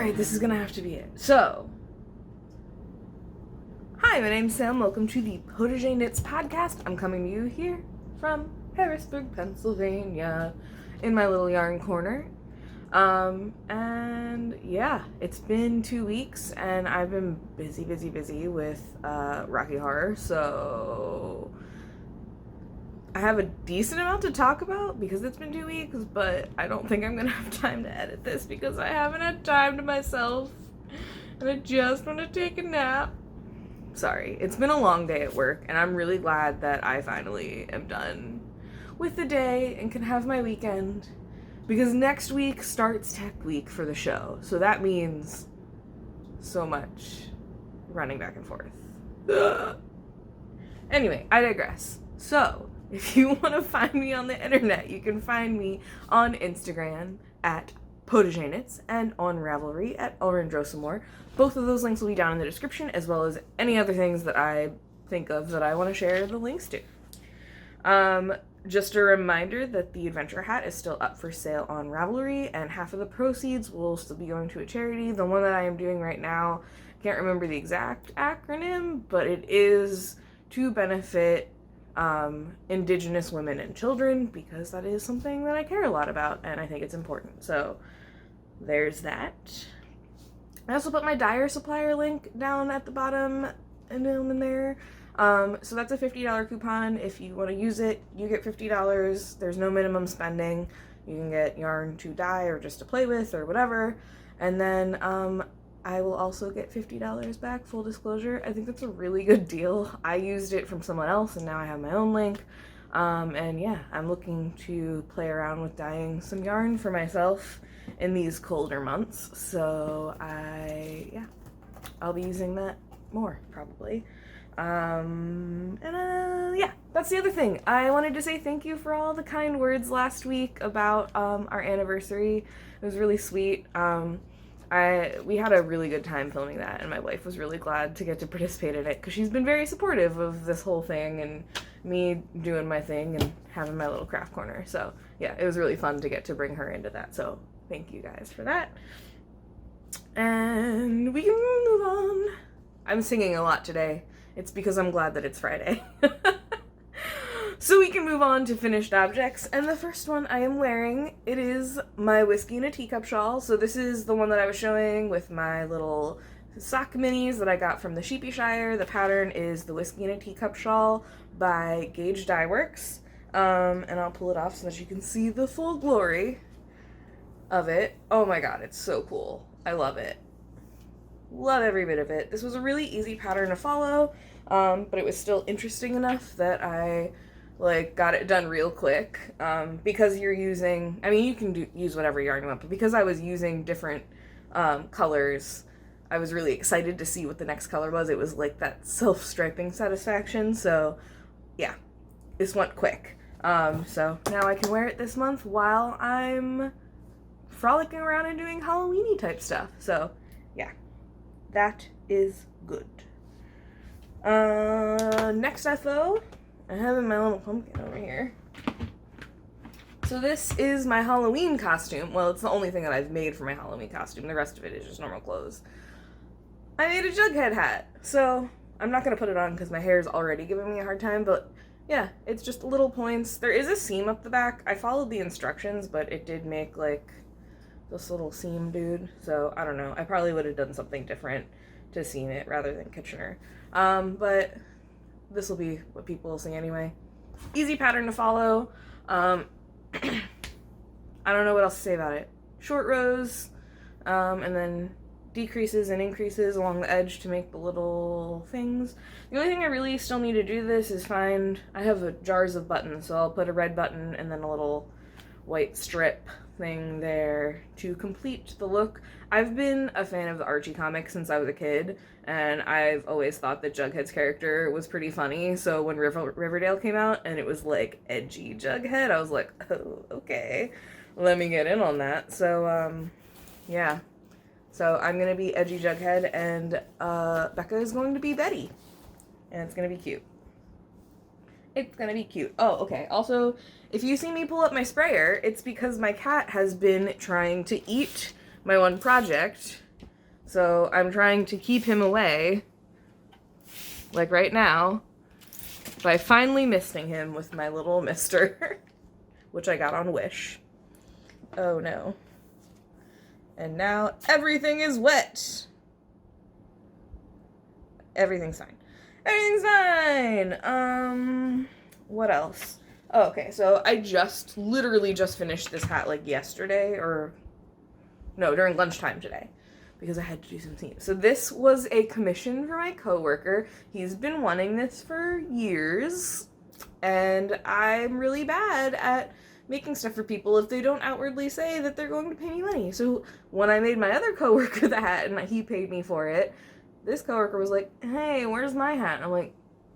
Alright, this is gonna have to be it. So, hi, my name's Sam. Welcome to the Potager Knits podcast. I'm coming to you here from Harrisburg, Pennsylvania, in my little yarn corner. And yeah, it's been 2 weeks, and I've been busy with Rocky Horror, so I have a decent amount to talk about because it's been 2 weeks, but I don't think I'm gonna have time to edit this because I haven't had time to myself, and I just want to take a nap. Sorry, it's been a long day at work, and I'm really glad that I finally am done with the day and can have my weekend, because next week starts Tech Week for the show, so that means so much running back and forth. Ugh. Anyway, I digress. So, if you want to find me on the internet, you can find me on Instagram at Potager Knits and on Ravelry at Orandrosamore. Both of those links will be down in the description, as well as any other things that I think of that I want to share the links to. Just a reminder that the adventure hat is still up for sale on Ravelry, and half of the proceeds will still be going to a charity. The one that I am doing right now, can't remember the exact acronym, but it is to benefit Indigenous women and children, because that is something that I care a lot about and I think it's important. So there's that. I also put my dyer supplier link down at the bottom and down in there. So that's a $50 coupon. If you want to use it, you get $50. There's no minimum spending. You can get yarn to dye or just to play with or whatever. And then I will also get $50 back, full disclosure. I think that's a really good deal. I used it from someone else and now I have my own link. And yeah, I'm looking to play around with dyeing some yarn for myself in these colder months. So I'll be using that more probably. Yeah, that's the other thing. I wanted to say thank you for all the kind words last week about our anniversary. It was really sweet. We had a really good time filming that, and my wife was really glad to get to participate in it because she's been very supportive of this whole thing and me doing my thing and having my little craft corner. So yeah, it was really fun to get to bring her into that. So thank you guys for that. And we can move on. I'm singing a lot today. It's because I'm glad that it's Friday. So we can move on to finished objects, and the first one I am wearing, it is my Whiskey in a Teacup shawl. So this is the one that I was showing with my little sock minis that I got from the Sheepyshire. The pattern is the Whiskey in a Teacup shawl by Gauge Dye Works. And I'll pull it off so that you can see the full glory of it. Oh my god, it's so cool. I love it. Love every bit of it. This was a really easy pattern to follow, but it was still interesting enough that I got it done real quick, because you're using, I mean, you can use whatever yarn you want, but because I was using different colors, I was really excited to see what the next color was. It was like that self-striping satisfaction, so yeah, this went quick. So now I can wear it this month while I'm frolicking around and doing Halloween-y type stuff, so yeah, that is good. Next FO, I have my little pumpkin over here. So this is my Halloween costume. Well, it's the only thing that I've made for my Halloween costume. The rest of it is just normal clothes. I made a Jughead hat. So I'm not going to put it on because my hair is already giving me a hard time. But yeah, it's just little points. There is a seam up the back. I followed the instructions, but it did make this little seam dude. So I don't know. I probably would have done something different to seam it rather than Kitchener. But this will be what people will see anyway. Easy pattern to follow. I don't know what else to say about it. Short rows, and then decreases and increases along the edge to make the little things. The only thing I really still need to do this is I have jars of buttons, so I'll put a red button and then a little white strip thing there to complete the look. I've been a fan of the Archie comics since I was a kid, and I've always thought that Jughead's character was pretty funny, so when Riverdale came out and it was edgy Jughead, I was like, oh, okay, let me get in on that. So yeah, so I'm gonna be edgy Jughead, and Becca is going to be Betty, and it's gonna be cute. It's gonna be cute. Oh, okay. Also, if you see me pull up my sprayer, it's because my cat has been trying to eat my one project So I'm trying to keep him away, like right now, by finally misting him with my little mister, which I got on Wish. Oh no. And now everything is wet. Everything's fine. Everything's fine! What else? Oh, okay, so I literally just finished this hat like yesterday, or no, during lunchtime today, because I had to do some seams. So this was a commission for my coworker. He's been wanting this for years, and I'm really bad at making stuff for people if they don't outwardly say that they're going to pay me money. So when I made my other coworker the hat and he paid me for it, this coworker was like, hey, where's my hat? And I'm like,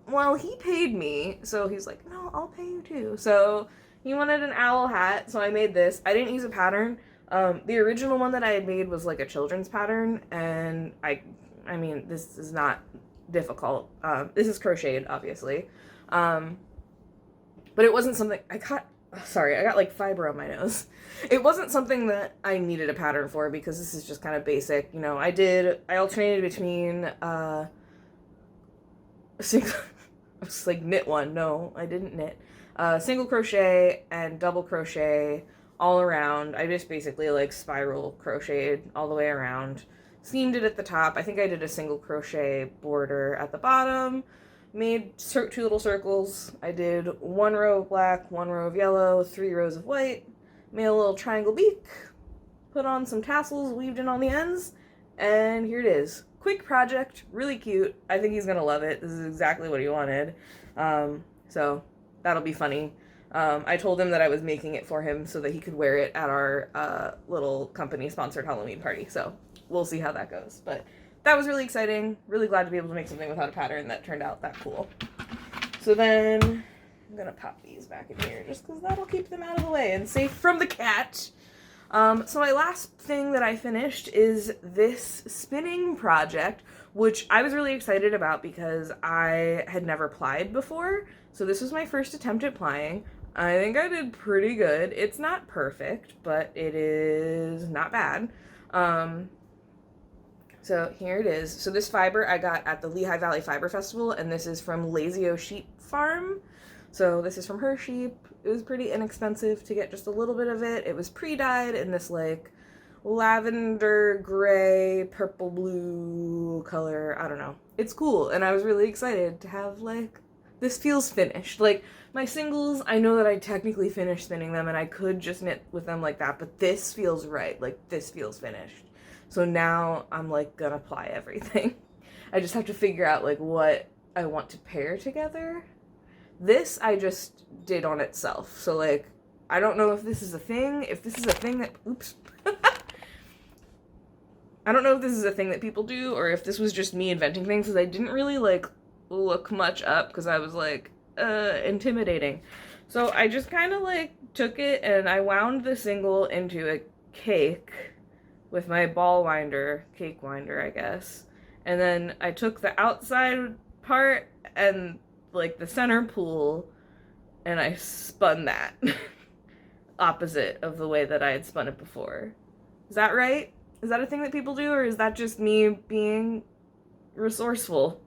well, he paid me. So he's like, no, I'll pay you too. So he wanted an owl hat, so I made this. I didn't use a pattern. The original one that I had made was like a children's pattern, and I mean, this is not difficult. This is crocheted, obviously. But it wasn't something, I got like fiber on my nose. It wasn't something that I needed a pattern for, because this is just kind of basic. You know, I alternated between, single, I was like, knit one. No, I didn't knit. Single crochet and double crochet all around. I just basically like spiral crocheted all the way around. Seamed it at the top. I think I did a single crochet border at the bottom. Made 2 little circles. I did 1 row of black, 1 row of yellow, 3 rows of white. Made a little triangle beak. Put on some tassels, weaved in on the ends, and here it is. Quick project, really cute. I think he's gonna love it. This is exactly what he wanted. So that'll be funny. I told him that I was making it for him so that he could wear it at our little company-sponsored Halloween party. So we'll see how that goes. But that was really exciting. Really glad to be able to make something without a pattern that turned out that cool. So then I'm gonna pop these back in here just because that'll keep them out of the way and safe from the cat. So my last thing that I finished is this spinning project, which I was really excited about because I had never plied before. So this was my first attempt at plying. I think I did pretty good. It's not perfect, but it is not bad. So here it is. So this fiber I got at the Lehigh Valley Fiber Festival, and this is from Lazio Sheep Farm. So this is from her sheep. It was pretty inexpensive to get just a little bit of it. It was pre-dyed in this like lavender, gray, purple, blue color. I don't know. It's cool, and I was really excited to have like, this feels finished. Like my singles, I know that I technically finished spinning them and I could just knit with them like that, but this feels right. Like this feels finished. So now I'm like gonna ply everything. I just have to figure out like what I want to pair together. This I just did on itself. So like, I don't know if this is a thing, that, oops. I don't know if this is a thing that people do or if this was just me inventing things, because I didn't really like look much up because I was like, intimidating. So I just kind of like took it and I wound the single into a cake with my ball winder, cake winder, I guess. And then I took the outside part and like the center pool and I spun that opposite of the way that I had spun it before. Is that right? Is that a thing that people do, or is that just me being resourceful?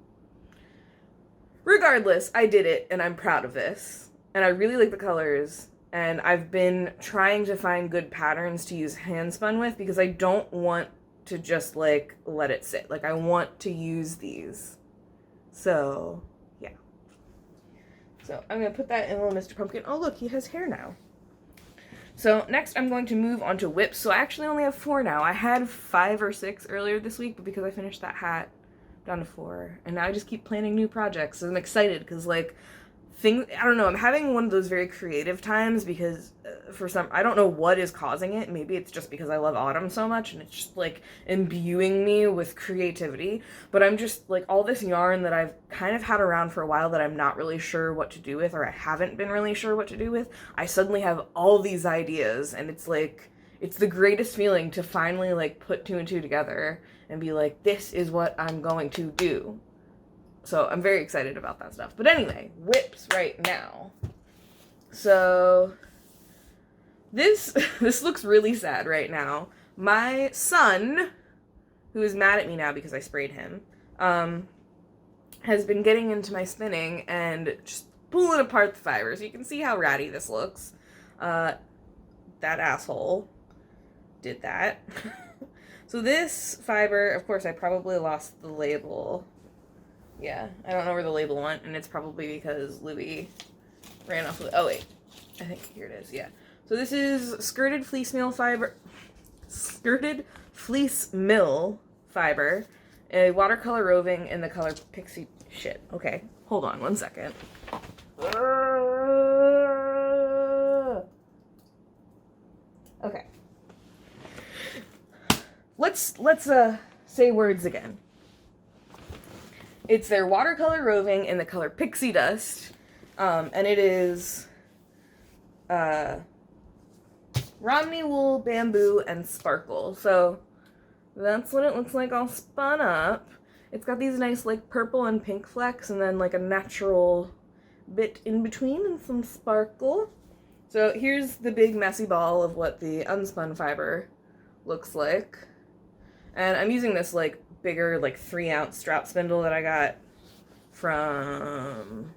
Regardless, I did it and I'm proud of this. And I really like the colors. And I've been trying to find good patterns to use hand spun with because I don't want to just like let it sit. Like I want to use these. So yeah. So I'm gonna put that in little Mr. Pumpkin. Oh look, he has hair now. So next I'm going to move on to whips. So I actually only have 4 now. I had 5 or 6 earlier this week, but because I finished that hat, down to 4. And now I just keep planning new projects. So I'm excited because like I don't know, I'm having one of those very creative times because I don't know what is causing it. Maybe it's just because I love autumn so much and it's just like imbuing me with creativity. But I'm just like, all this yarn that I've kind of had around for a while that I'm not really sure what to do with, or I haven't been really sure what to do with, I suddenly have all these ideas, and it's like, it's the greatest feeling to finally like put 2 and 2 together and be like, this is what I'm going to do. So I'm very excited about that stuff. But anyway, whips right now. So this looks really sad right now. My son who is mad at me now because I sprayed him, has been getting into my spinning and just pulling apart the fibers. You can see how ratty this looks. That asshole did that. So this fiber, of course, I probably lost the label. Yeah, I don't know where the label went, and it's probably because Louis ran off with, oh wait, I think here it is, yeah. So this is skirted fleece mill fiber, a watercolor roving in the color Pixie, shit, okay, hold on one second. Okay. Let's say words again. It's their watercolor roving in the color Pixie Dust, and it is Romney wool, bamboo, and sparkle. So that's what it looks like all spun up. It's got these nice like purple and pink flecks, and then like a natural bit in between and some sparkle. So here's the big messy ball of what the unspun fiber looks like. And I'm using this like bigger like 3-ounce strap spindle that I got from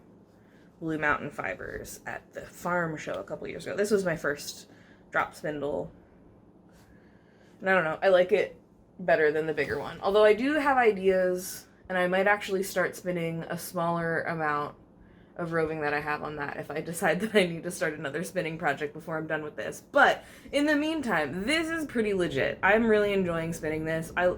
Blue Mountain Fibers at the farm show a couple years ago. This was my first drop spindle. And I don't know, I like it better than the bigger one. Although I do have ideas, and I might actually start spinning a smaller amount of roving that I have on that if I decide that I need to start another spinning project before I'm done with this. But in the meantime, this is pretty legit. I'm really enjoying spinning this. I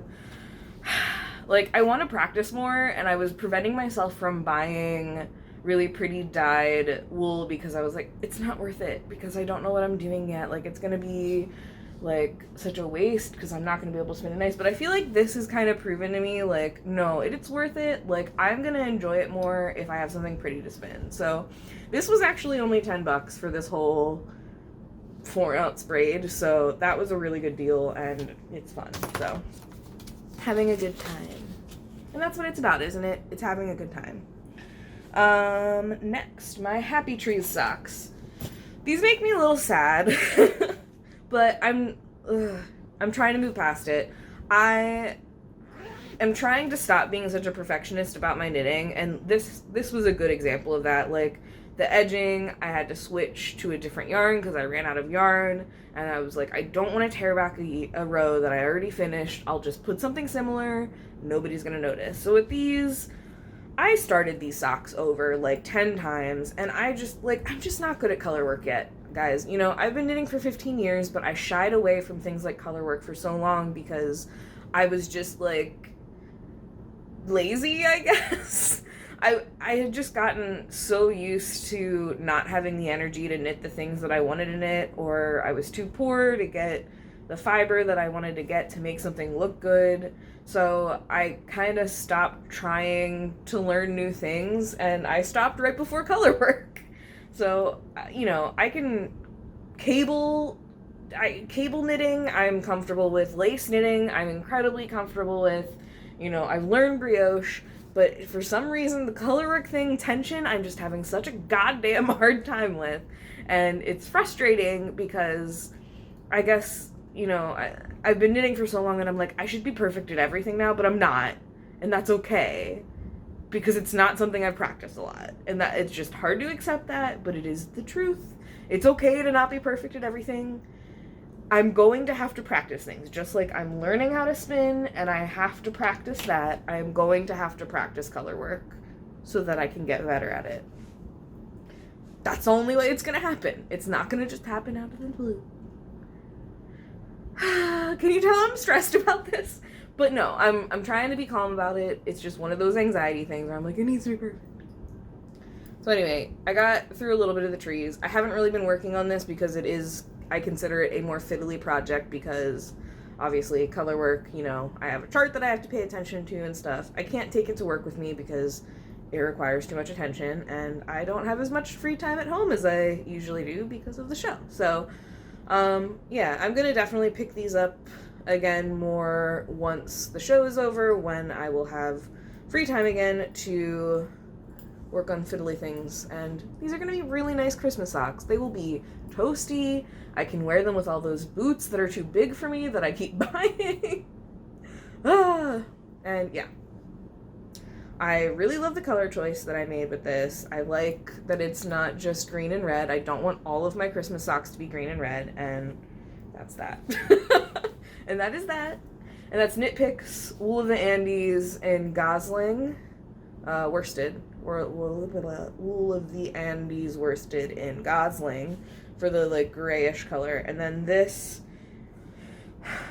want to practice more, and I was preventing myself from buying really pretty dyed wool because I was like, it's not worth it because I don't know what I'm doing yet. Like, it's gonna be like such a waste because I'm not gonna be able to spin it nice. But I feel like this has kind of proven to me like, no, it's worth it. Like, I'm gonna enjoy it more if I have something pretty to spin. So this was actually only $10 for this whole 4-ounce braid, so that was a really good deal, and it's fun. So having a good time, and that's what it's about, isn't it? It's having a good time. Next, my Happy Trees socks. These make me a little sad. But I'm trying to move past it. I am trying to stop being such a perfectionist about my knitting, and this was a good example of that. Like, the edging, I had to switch to a different yarn because I ran out of yarn, and I was like, I don't want to tear back a row that I already finished. I'll just put something similar. Nobody's gonna notice. So with these, I started these socks over like 10 times, and I'm just not good at color work yet. Guys, you know, I've been knitting for 15 years, but I shied away from things like color work for so long because I was just like lazy, I guess. I had just gotten so used to not having the energy to knit the things that I wanted to knit, or I was too poor to get the fiber that I wanted to get to make something look good. So I kind of stopped trying to learn new things, and I stopped right before color work. So, you know, I can cable knitting, I'm comfortable with. Lace knitting, I'm incredibly comfortable with. You know, I've learned brioche, but for some reason, the color work thing, tension, I'm just having such a goddamn hard time with. And it's frustrating because I guess, you know, I've been knitting for so long and I'm like, I should be perfect at everything now, but I'm not. And that's okay. Because it's not something I've practiced a lot. And that it's just hard to accept that, but it is the truth. It's okay to not be perfect at everything. I'm going to have to practice things. Just like I'm learning how to spin and I have to practice that, I'm going to have to practice color work so that I can get better at it. That's the only way it's going to happen. It's not going to just happen out of the blue. Can you tell I'm stressed about this? But no, I'm trying to be calm about it. It's just one of those anxiety things where I'm like, it needs to be perfect. So anyway, I got through a little bit of the trees. I haven't really been working on this because it is, I consider it a more fiddly project because obviously color work, you know, I have a chart that I have to pay attention to and stuff. I can't take it to work with me because it requires too much attention, and I don't have as much free time at home as I usually do because of the show. So, yeah, I'm gonna definitely pick these up again more once the show is over, when I will have free time again to work on fiddly things. And these are going to be really nice Christmas socks. They will be toasty. I can wear them with all those boots that are too big for me that I keep buying. And yeah. I really love the color choice that I made with this. I like that it's not just green and red. I don't want all of my Christmas socks to be green and red, and that's that. And that is that. And that's Knitpicks, Wool of the Andes, and Gosling worsted. Wool of the Andes worsted in Gosling for the like grayish color. And then this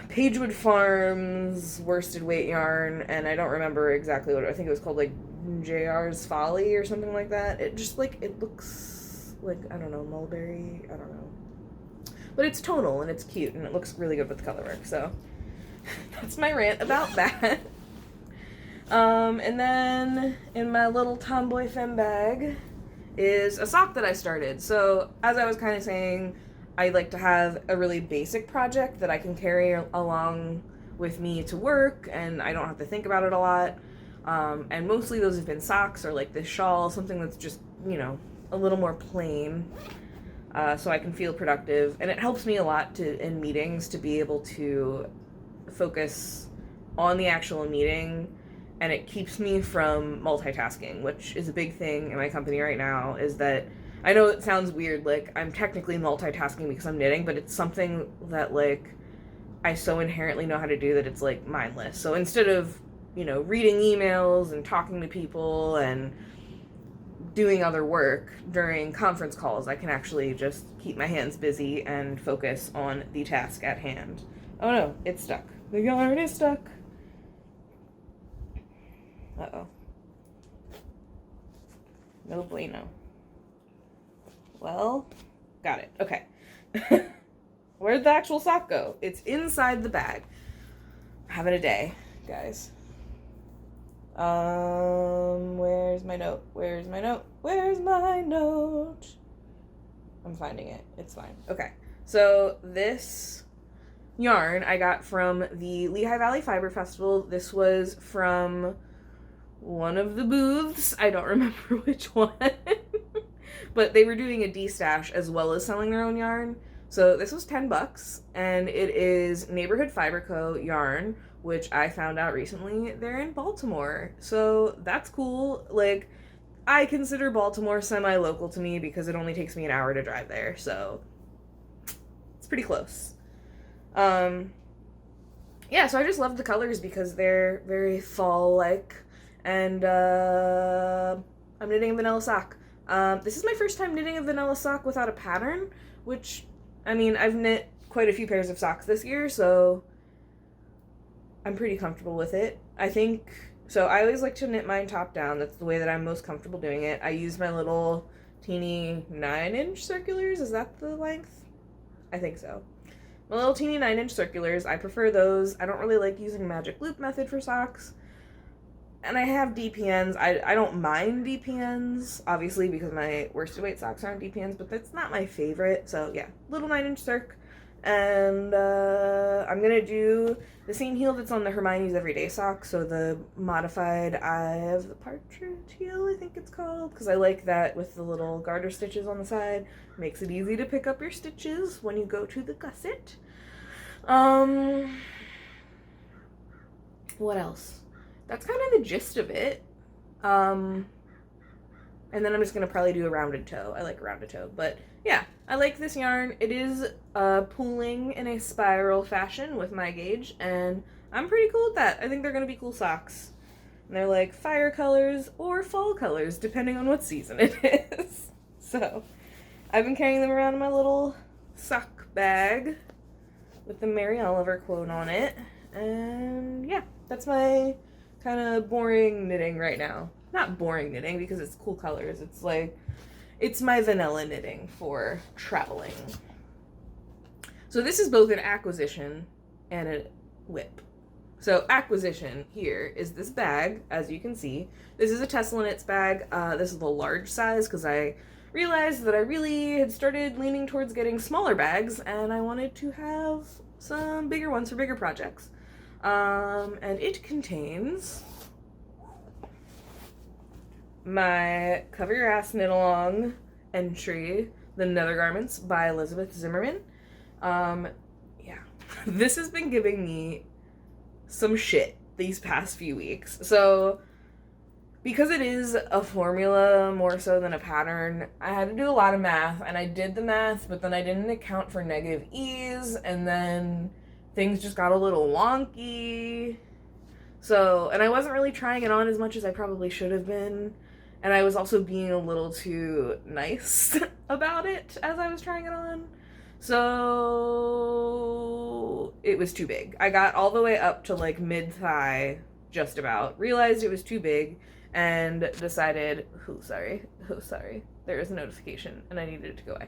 Pagewood Farms worsted weight yarn, and I don't remember exactly what I think it was called, like JR's Folly or something like that. It just like, it looks like, I don't know, mulberry, I don't know. But it's tonal and it's cute and it looks really good with the color work, so that's my rant about that. And then in my little tomboy femme bag is a sock that I started. So as I was kind of saying, I like to have a really basic project that I can carry along with me to work, and I don't have to think about it a lot. And mostly those have been socks or like this shawl, something that's just, you know, a little more plain, so I can feel productive. And it helps me a lot in meetings to be able to focus on the actual meeting, and it keeps me from multitasking, which is a big thing in my company right now, is that I know it sounds weird, like, I'm technically multitasking because I'm knitting, but it's something that, like, I so inherently know how to do that it's, like, mindless. So instead of, you know, reading emails and talking to people and doing other work during conference calls, I can actually just keep my hands busy and focus on the task at hand. Oh no, it's stuck. The yarn is stuck. Uh-oh. No bueno. Well, got it. Okay. Where'd the actual sock go? It's inside the bag. I'm having a day, guys. Where's my note? Where's my note? Where's my note? I'm finding it. It's fine. Okay. So this yarn I got from the Lehigh Valley Fiber Festival. This was from one of the booths. I don't remember which one. But they were doing a D-stash as well as selling their own yarn. So this was $10, and it is Neighborhood Fiber Co. yarn, which I found out recently they're in Baltimore. So that's cool. Like, I consider Baltimore semi-local to me because it only takes me an hour to drive there. So it's pretty close. Yeah, so I just love the colors because they're very fall-like. And I'm knitting a vanilla sock. This is my first time knitting a vanilla sock without a pattern, which, I mean, I've knit quite a few pairs of socks this year, so I'm pretty comfortable with it. I think, so I always like to knit mine top down. That's the way that I'm most comfortable doing it. I use my little teeny 9-inch circulars. Is that the length? I think so. My little teeny 9-inch circulars. I prefer those. I don't really like using magic loop method for socks. And I have DPNs. I don't mind DPNs, obviously, because my worsted weight socks aren't DPNs, but that's not my favorite. So yeah, little 9-inch circ. And I'm going to do the same heel that's on the Hermione's Everyday sock. So the modified Eye of the Partridge heel, I think it's called. Because I like that with the little garter stitches on the side. Makes it easy to pick up your stitches when you go to the gusset. What else? That's kind of the gist of it. And then I'm just going to probably do a rounded toe. I like a rounded toe. But yeah, I like this yarn. It is pooling in a spiral fashion with my gauge. And I'm pretty cool with that. I think they're going to be cool socks. And they're like fire colors or fall colors, depending on what season it is. So I've been carrying them around in my little sock bag with the Mary Oliver quote on it. And yeah, that's my kind of boring knitting right now. Not boring knitting because it's cool colors. It's like, it's my vanilla knitting for traveling. So this is both an acquisition and a whip. So acquisition here is this bag, as you can see. This is a Tesla Knits bag. This is the large size because I realized that I really had started leaning towards getting smaller bags and I wanted to have some bigger ones for bigger projects. And it contains my Cover Your Ass Knit Along entry, the Nether Garments by Elizabeth Zimmerman. Yeah, this has been giving me some shit these past few weeks. So because it is a formula more so than a pattern, I had to do a lot of math, and I did the math, but then I didn't account for negative e's, and then things just got a little wonky. So, and I wasn't really trying it on as much as I probably should have been, and I was also being a little too nice about it as I was trying it on. So it was too big. I got all the way up to like mid-thigh, just about, realized it was too big, and decided, sorry, there was a notification and I needed it to go away.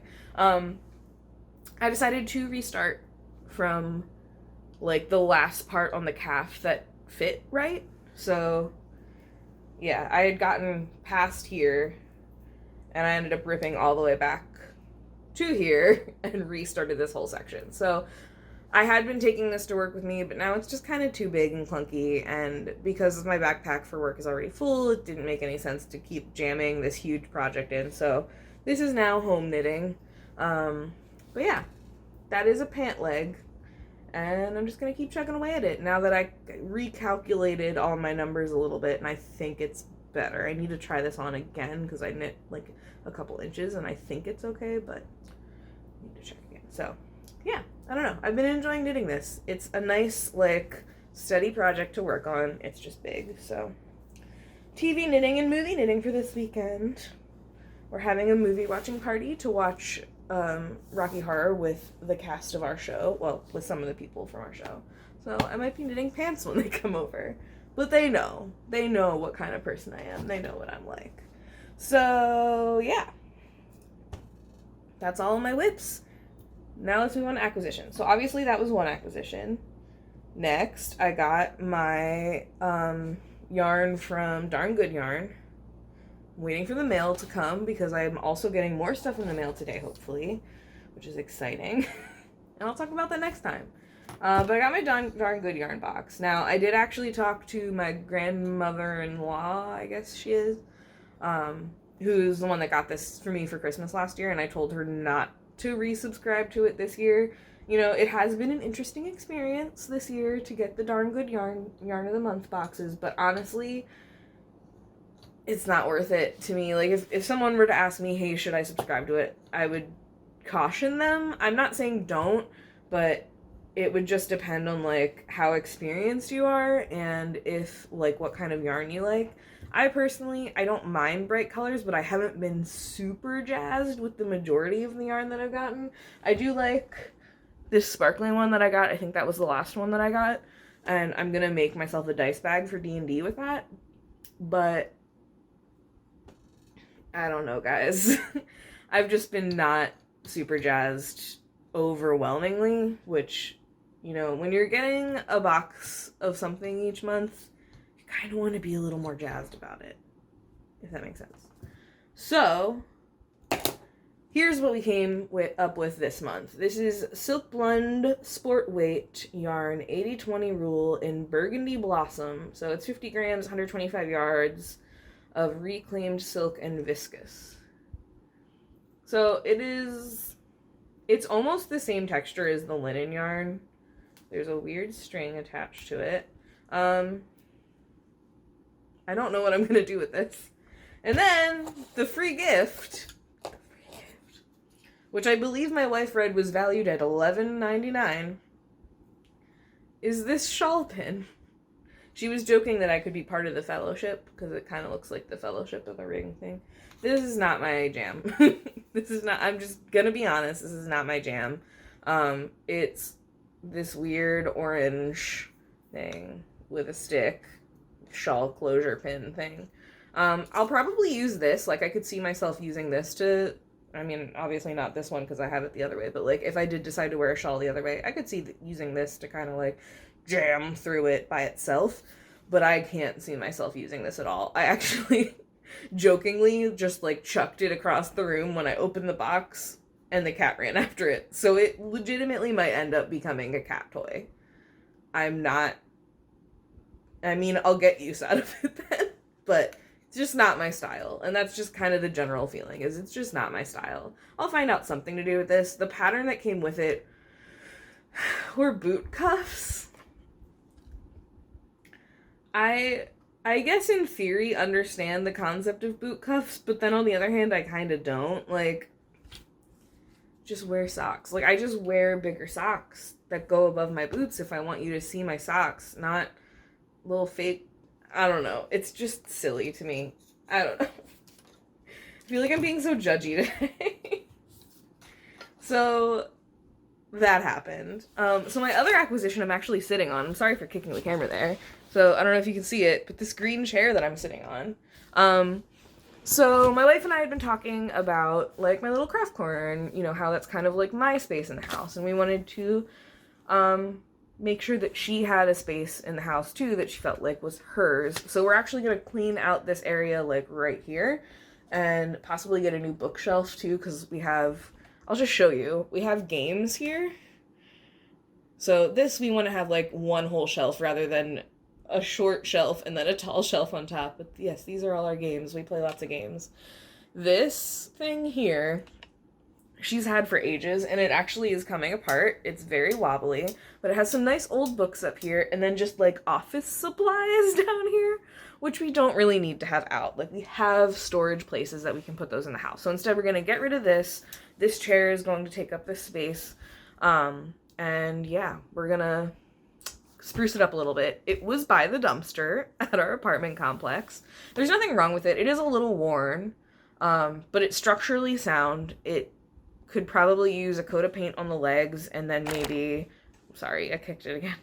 I decided to restart from like the last part on the calf that fit right. So yeah, I had gotten past here and I ended up ripping all the way back to here and restarted this whole section. So I had been taking this to work with me, but now it's just kind of too big and clunky, and because my backpack for work is already full, it didn't make any sense to keep jamming this huge project in, so this is now home knitting. But yeah, that is a pant leg, and I'm just going to keep chugging away at it now that I recalculated all my numbers a little bit, and I think it's better. I need to try this on again, because I knit like a couple inches, and I think it's okay, but I need to check again. So yeah, I don't know. I've been enjoying knitting this. It's a nice, like, steady project to work on. It's just big, so. TV knitting and movie knitting for this weekend. We're having a movie watching party to watch Rocky Horror with the cast of our show. Well, with some of the people from our show. So I might be knitting pants when they come over. But they know. They know what kind of person I am. They know what I'm like. So, yeah. That's all of my whips. Now let's move on to acquisition. So obviously that was one acquisition. Next, I got my yarn from Darn Good Yarn. I'm waiting for the mail to come because I'm also getting more stuff in the mail today, hopefully, which is exciting. And I'll talk about that next time. But I got my Darn Good Yarn box. Now, I did actually talk to my grandmother-in-law, I guess she is, who's the one that got this for me for Christmas last year, and I told her not to resubscribe to it this year. You know, it has been an interesting experience this year to get the Darn Good Yarn of the Month boxes, but honestly, it's not worth it to me. Like, if someone were to ask me, hey, should I subscribe to it, I would caution them. I'm not saying don't, but it would just depend on, like, how experienced you are and if, like, what kind of yarn you like. I don't mind bright colors, but I haven't been super jazzed with the majority of the yarn that I've gotten. I do like this sparkling one that I got. I think that was the last one that I got. And I'm going to make myself a dice bag for D&D with that. But I don't know, guys. I've just been not super jazzed overwhelmingly, which, you know, when you're getting a box of something each month, kind of want to be a little more jazzed about it, if that makes sense. So here's what we came up with this month. This is Silk Blend Sport Weight Yarn 80-20 rule in Burgundy Blossom. So it's 50 grams, 125 yards of reclaimed silk and viscose. So it's almost the same texture as the linen yarn. There's a weird string attached to it. I don't know what I'm going to do with this. And then the free gift, which I believe my wife read was valued at $11.99, is this shawl pin. She was joking that I could be part of the fellowship because it kind of looks like the Fellowship of the Ring thing. This is not my jam. I'm just going to be honest, this is not my jam. It's this weird orange thing with a stick. Shawl closure pin thing. I'll probably use this. Like, I could see myself using this to, I mean, obviously not this one because I have it the other way, but like if I did decide to wear a shawl the other way, I could see using this to kind of like jam through it by itself, but I can't see myself using this at all. I actually jokingly just like chucked it across the room when I opened the box and the cat ran after it. So it legitimately might end up becoming a cat toy. I'll get use out of it then, but it's just not my style. And that's just kind of the general feeling, is it's just not my style. I'll find out something to do with this. The pattern that came with it were boot cuffs. I I guess in theory understand the concept of boot cuffs, but then on the other hand I kind of don't. Like, just wear socks. Like, I just wear bigger socks that go above my boots if I want you to see my socks, not little fake. I don't know. It's just silly to me. I don't know. I feel like I'm being so judgy today. So that happened. So my other acquisition I'm actually sitting on. I'm sorry for kicking the camera there. So I don't know if you can see it, but this green chair that I'm sitting on. So my wife and I had been talking about like my little craft corner and you know how that's kind of like my space in the house, and we wanted to make sure that she had a space in the house too that she felt like was hers. So we're actually going to clean out this area like right here and possibly get a new bookshelf too, because we have, I'll just show you, we have games here. So this we want to have like one whole shelf rather than a short shelf and then a tall shelf on top. But yes, these are all our games. We play lots of games. This thing here, she's had for ages, and it actually is coming apart. It's very wobbly, but it has some nice old books up here, and then just like office supplies down here, which we don't really need to have out. Like, we have storage places that we can put those in the house. So instead we're going to get rid of this. This chair is going to take up this space. And yeah, we're going to spruce it up a little bit. It was by the dumpster at our apartment complex. There's nothing wrong with it. It is a little worn, but it's structurally sound. It could probably use a coat of paint on the legs, and then maybe, sorry, I kicked it again.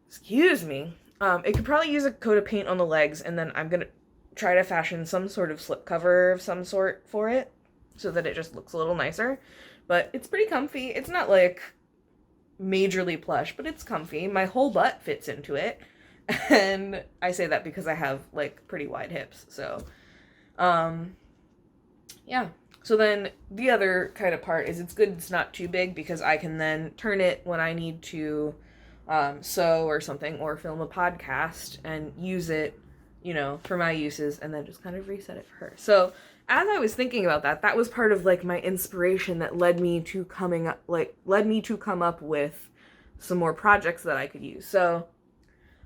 Excuse me. It could probably use a coat of paint on the legs, and then I'm gonna try to fashion some sort of slip cover of some sort for it so that it just looks a little nicer. But it's pretty comfy. It's not like majorly plush, but it's comfy. My whole butt fits into it, and I say that because I have like pretty wide hips. So yeah. So then the other kind of part is it's good it's not too big, because I can then turn it when I need to sew or something, or film a podcast, and use it, you know, for my uses, and then just kind of reset it for her. So as I was thinking about that, that was part of like my inspiration that led me to come up with some more projects that I could use. So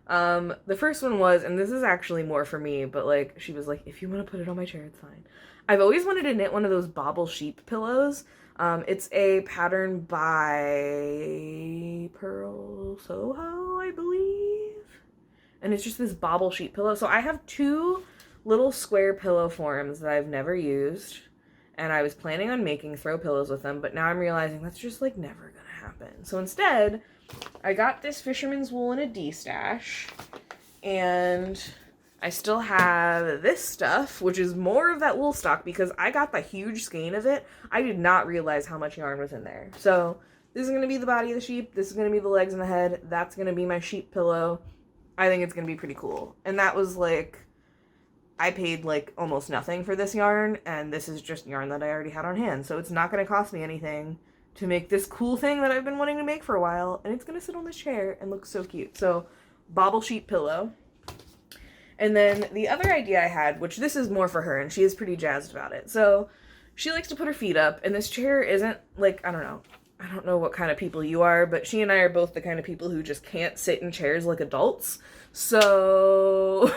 the first one was, and this is actually more for me, but like she was like, if you want to put it on my chair, it's fine. I've always wanted to knit one of those bobble sheep pillows. It's a pattern by Pearl Soho, I believe. And it's just this bobble sheep pillow. So I have two little square pillow forms that I've never used, and I was planning on making throw pillows with them, but now I'm realizing that's just like never gonna happen. So instead, I got this fisherman's wool in a D-stash, and I still have this stuff, which is more of that wool stock, because I got the huge skein of it. I did not realize how much yarn was in there. So this is going to be the body of the sheep. This is going to be the legs and the head. That's going to be my sheep pillow. I think it's going to be pretty cool. And that was like, I paid like almost nothing for this yarn, and this is just yarn that I already had on hand. So it's not going to cost me anything to make this cool thing that I've been wanting to make for a while. And it's going to sit on this chair and look so cute. So bobble sheep pillow. And then the other idea I had, which this is more for her, and she is pretty jazzed about it. So she likes to put her feet up, and this chair isn't like, I don't know what kind of people you are, but she and I are both the kind of people who just can't sit in chairs like adults. So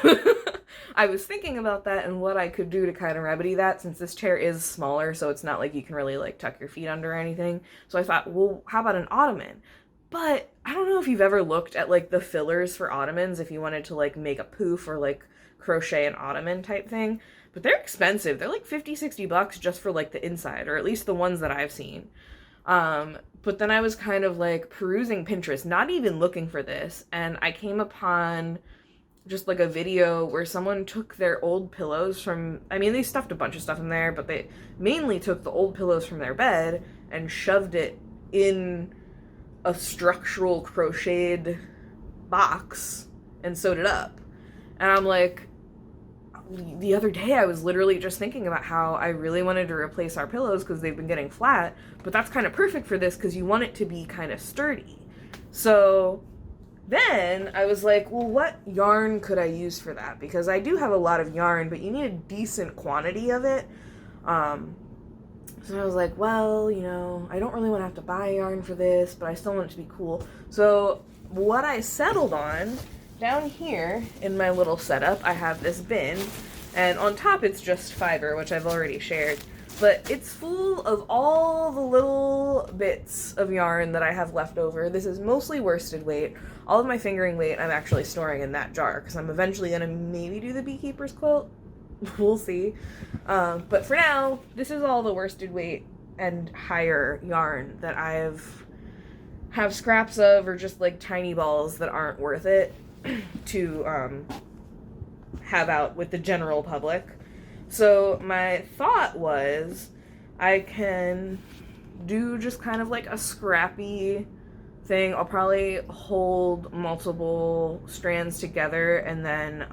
I was thinking about that and what I could do to kind of remedy that, since this chair is smaller, so it's not like you can really like tuck your feet under or anything. So I thought, well, how about an ottoman? But I don't know if you've ever looked at like the fillers for ottomans if you wanted to like make a poof or like crochet an ottoman type thing, but they're expensive. They're like $50-$60 just for like the inside, or at least the ones that I've seen. But then I was kind of like perusing Pinterest, not even looking for this, and I came upon just like a video where someone took their old pillows from, I mean, they stuffed a bunch of stuff in there, but they mainly took the old pillows from their bed and shoved it in a structural crocheted box and sewed it up. And I'm like, the other day I was literally just thinking about how I really wanted to replace our pillows because they've been getting flat, but that's kind of perfect for this because you want it to be kind of sturdy. So then I was like, well, what yarn could I use for that? Because I do have a lot of yarn, but you need a decent quantity of it. So I was like, well, you know, I don't really want to have to buy yarn for this, but I still want it to be cool. So what I settled on down here in my little setup, I have this bin, and on top it's just fiber, which I've already shared, but it's full of all the little bits of yarn that I have left over. This is mostly worsted weight. All of my fingering weight I'm actually storing in that jar, because I'm eventually going to maybe do the beekeeper's quilt. We'll see. But for now, this is all the worsted weight and higher yarn that have scraps of, or just like tiny balls that aren't worth it to have out with the general public. So my thought was I can do just kind of like a scrappy thing. I'll probably hold multiple strands together and then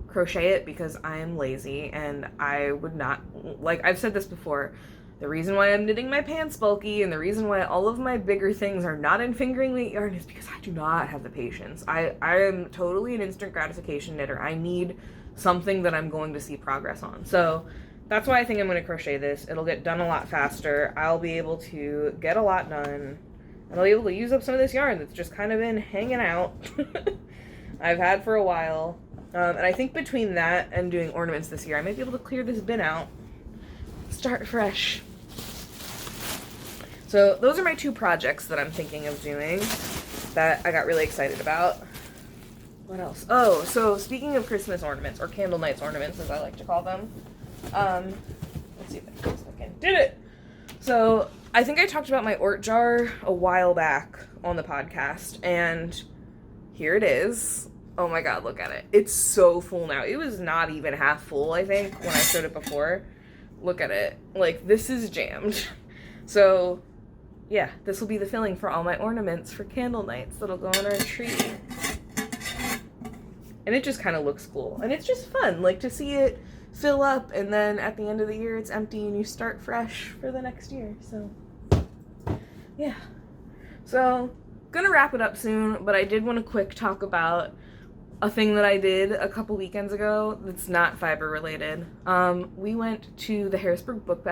crochet it, because I am lazy and I would not, like I've said this before, the reason why I'm knitting my pants bulky and the reason why all of my bigger things are not in fingering weight yarn is because I do not have the patience. I am totally an instant gratification knitter. I need something that I'm going to see progress on. So that's why I think I'm going to crochet this. It'll get done a lot faster. I'll be able to get a lot done. And I'll be able to use up some of this yarn that's just kind of been hanging out. I've had for a while. And I think between that and doing ornaments this year, I might be able to clear this bin out. Start fresh. So those are my two projects that I'm thinking of doing that I got really excited about. What else? Oh, so speaking of Christmas ornaments, or candle nights ornaments as I like to call them, let's see if I can just look in. Did it! So I think I talked about my Ort jar a while back on the podcast, and here it is. Oh my god, look at it. It's so full now. It was not even half full, I think, when I showed it before. Look at it. Like, this is jammed. So, yeah, this will be the filling for all my ornaments for candle nights that'll go on our tree. And it just kind of looks cool. And it's just fun, like, to see it fill up, and then at the end of the year it's empty and you start fresh for the next year. So, yeah. So, gonna wrap it up soon, but I did want to quick talk about a thing that I did a couple weekends ago that's not fiber related. We went to the Harrisburg Book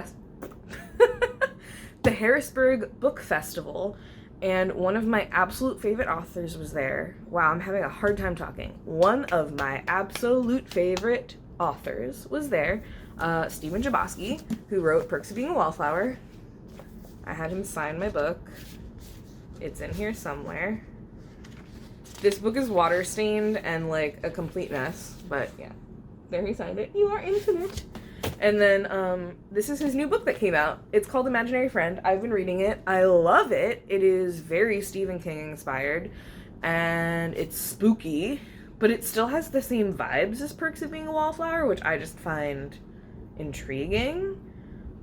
Festival, and one of my absolute favorite authors was there. Wow, I'm having a hard time talking. One of my absolute favorite authors was there, Stephen Chbosky, who wrote Perks of Being a Wallflower. I had him sign my book. It's in here somewhere. This book is water stained and like a complete mess, but yeah, there he signed it. You are infinite. And then this is his new book that came out. It's called Imaginary Friend. I've been reading it. I love it. It is very Stephen King inspired, and it's spooky, but it still has the same vibes as Perks of Being a Wallflower, which I just find intriguing.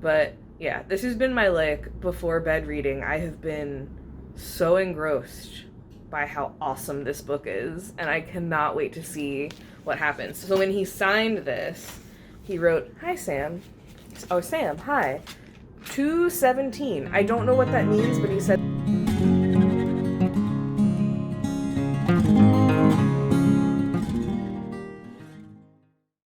But yeah, this has been my like before bed reading. I have been so engrossed by how awesome this book is, and I cannot wait to see what happens. So when he signed this, he wrote, "Hi Sam." Oh, Sam, hi. 217. I don't know what that means, but he said